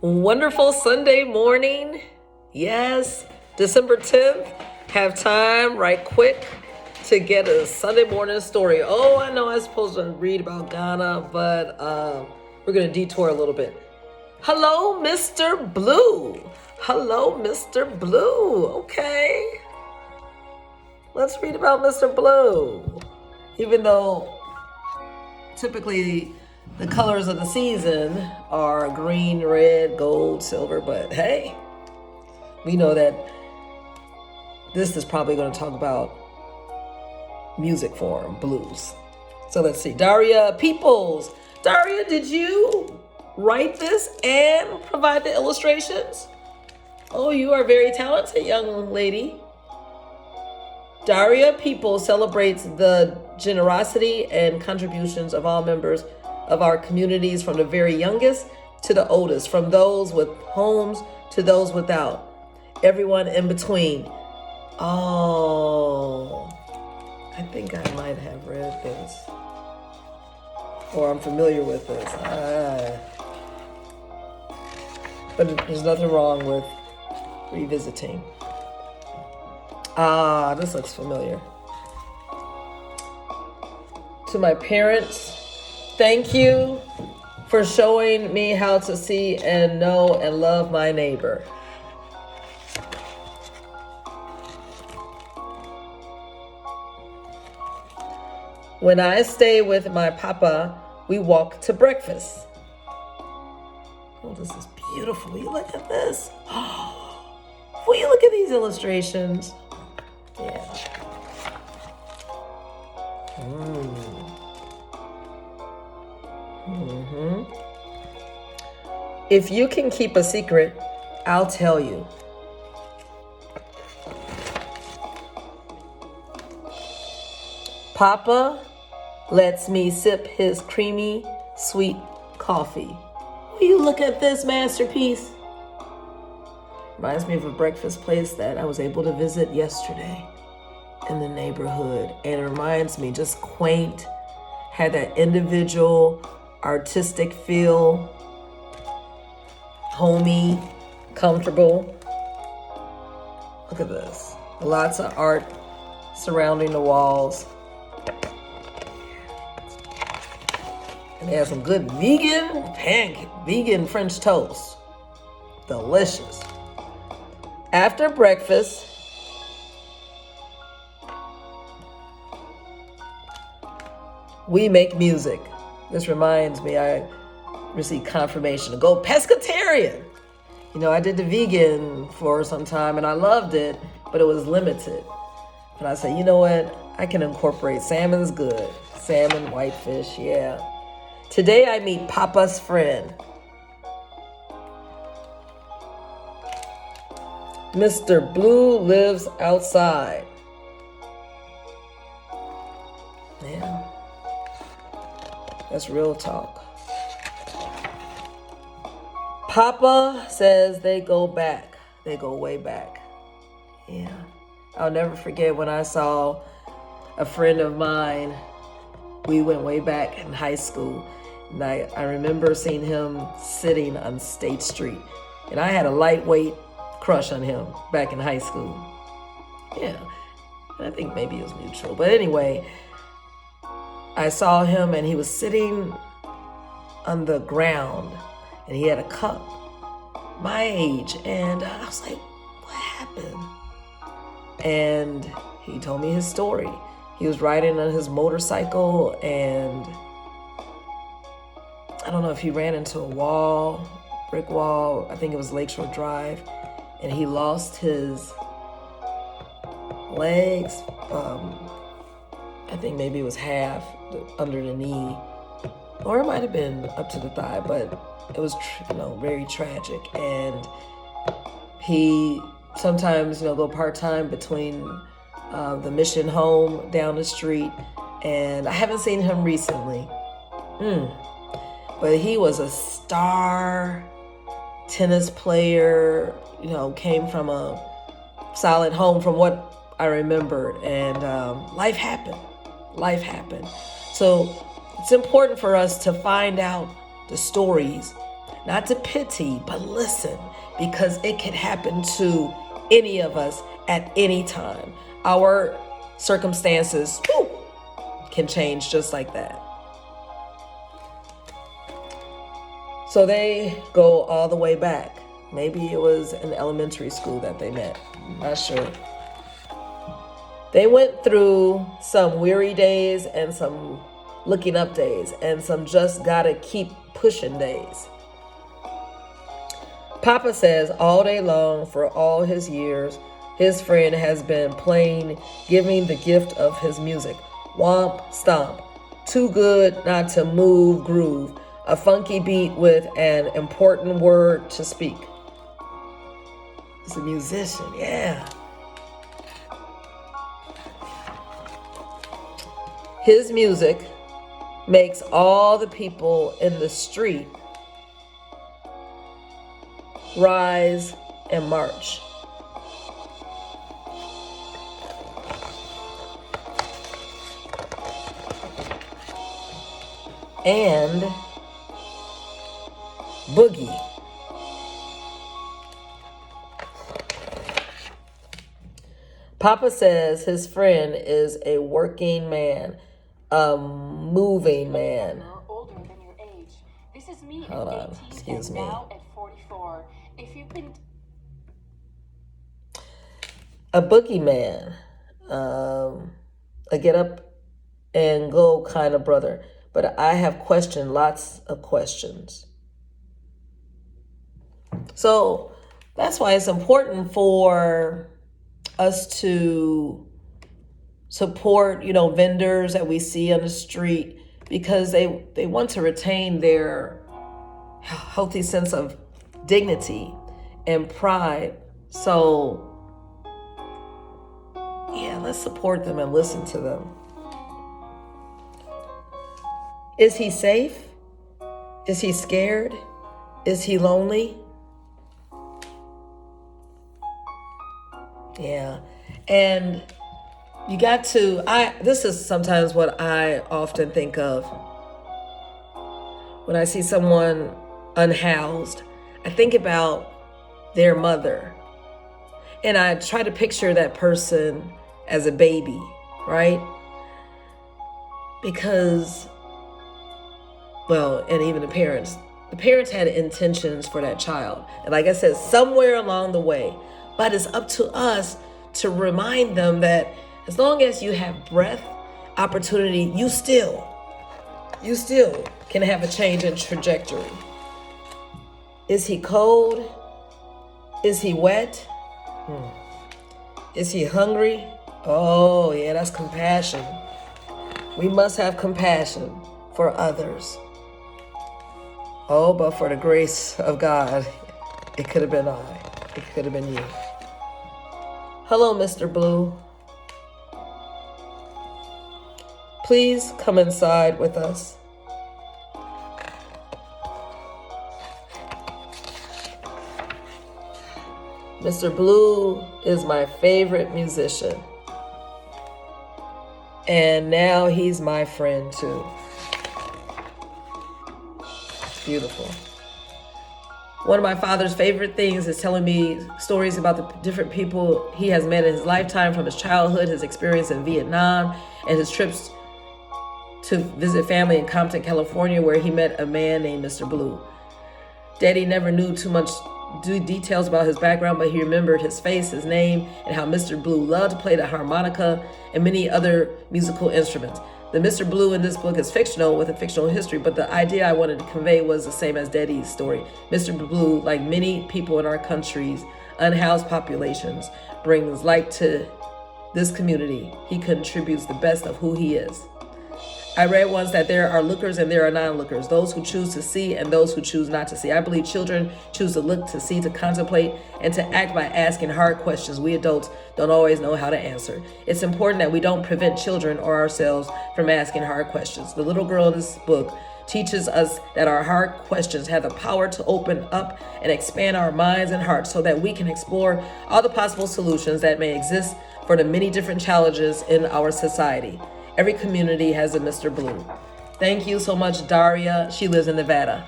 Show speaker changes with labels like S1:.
S1: Wonderful Sunday morning. Yes, December 10th. Have time right quick to get a Sunday morning story. Oh, I know I'm supposed to read about Ghana, but we're going to detour a little bit. Hello, Mr. Blue. Hello, Mr. Blue. Okay. Let's read about Mr. Blue. Even though typically the colors of the season are green, red, gold, silver, but hey, we know that this is probably going to talk about music form, blues. So let's see. Daria Peoples. Daria, did you write this and provide the illustrations? Oh, you are very talented, young lady. Daria Peoples celebrates the generosity and contributions of all members of our communities, from the very youngest to the oldest, from those with homes to those without, everyone in between. Oh, I think I might have read this, or I'm familiar with this. But there's nothing wrong with revisiting. This looks familiar. To my parents, thank you for showing me how to see and know and love my neighbor. When I stay with my papa, we walk to breakfast. Oh, this is beautiful. You look at this. Will you look at these illustrations? Yeah. If you can keep a secret, I'll tell you. Papa lets me sip his creamy, sweet coffee. Will you look at this masterpiece? Reminds me of a breakfast place that I was able to visit yesterday in the neighborhood. And it reminds me, just quaint, had that individual artistic feel, homey, comfortable. Look at this. Lots of art surrounding the walls. And they have some good vegan French toast. Delicious. After breakfast, we make music. This reminds me, I received confirmation to go pescatarian. You know, I did the vegan for some time and I loved it, but it was limited. And I said, you know what? I can incorporate salmon's good. Salmon, whitefish, yeah. Today I meet Papa's friend. Mr. Blue lives outside. Yeah. That's real talk. Papa says they go back. They go way back. Yeah. I'll never forget when I saw a friend of mine. We went way back in high school. And I remember seeing him sitting on State Street. And I had a lightweight crush on him back in high school. Yeah. And I think maybe it was mutual. But anyway, I saw him and he was sitting on the ground and he had a cup my age. And I was like, what happened? And he told me his story. He was riding on his motorcycle and I don't know if he ran into a wall, brick wall. I think it was Lakeshore Drive. And he lost his legs. I think maybe it was half under the knee, or it might have been up to the thigh, but it was, very tragic. And he sometimes, go part-time between the mission home down the street. And I haven't seen him recently. But he was a star tennis player, came from a solid home from what I remembered. And life happened. So it's important for us to find out the stories not to pity, but listen, because it can happen to any of us at any time. Our circumstances can change just like that. So they go all the way back. Maybe it was in elementary school that they met. I'm not sure. They went through some weary days and some looking up days and some just gotta keep pushing days. Papa says all day long for all his years, his friend has been playing, giving the gift of his music. Womp, stomp, too good not to move, groove, a funky beat with an important word to speak. He's a musician, yeah. His music makes all the people in the street rise and march. And boogie. Papa says his friend is a working man, a moving man.
S2: Older than your age. This is me
S1: Hold
S2: at
S1: on,
S2: 18
S1: excuse
S2: and
S1: me.
S2: now at 44. If you've been
S1: A boogeyman, a get up and go kind of brother. But I have questioned lots of questions. So that's why it's important for us to support, vendors that we see on the street, because they want to retain their healthy sense of dignity and pride. So yeah, let's support them and listen to them. Is he safe? Is he scared? Is he lonely? Yeah. And you got to, this is sometimes what I often think of when I see someone unhoused. I think about their mother, and I try to picture that person as a baby, right? Because, and even the parents had intentions for that child. And like I said, somewhere along the way, but it's up to us to remind them that as long as you have breath, opportunity, you still can have a change in trajectory. Is he cold? Is he wet? Is he hungry? Oh yeah, that's compassion. We must have compassion for others. Oh, but for the grace of God, it could have been I. It could have been you. Hello, Mr. Blue. Please come inside with us. Mr. Blue is my favorite musician. And now he's my friend too. Beautiful. One of my father's favorite things is telling me stories about the different people he has met in his lifetime, from his childhood, his experience in Vietnam, and his trips to visit family in Compton, California, where he met a man named Mr. Blue. Daddy never knew too much details about his background, but he remembered his face, his name, and how Mr. Blue loved to play the harmonica and many other musical instruments. The Mr. Blue in this book is fictional with a fictional history, but the idea I wanted to convey was the same as Daddy's story. Mr. Blue, like many people in our country's unhoused populations, brings light to this community. He contributes the best of who he is. I read once that there are lookers and there are non-lookers, those who choose to see and those who choose not to see. I believe children choose to look, to see, to contemplate, and to act by asking hard questions we adults don't always know how to answer. It's important that we don't prevent children or ourselves from asking hard questions. The little girl in this book teaches us that our hard questions have the power to open up and expand our minds and hearts so that we can explore all the possible solutions that may exist for the many different challenges in our society. Every community has a Mr. Blue. Thank you so much, Daria. She lives in Nevada.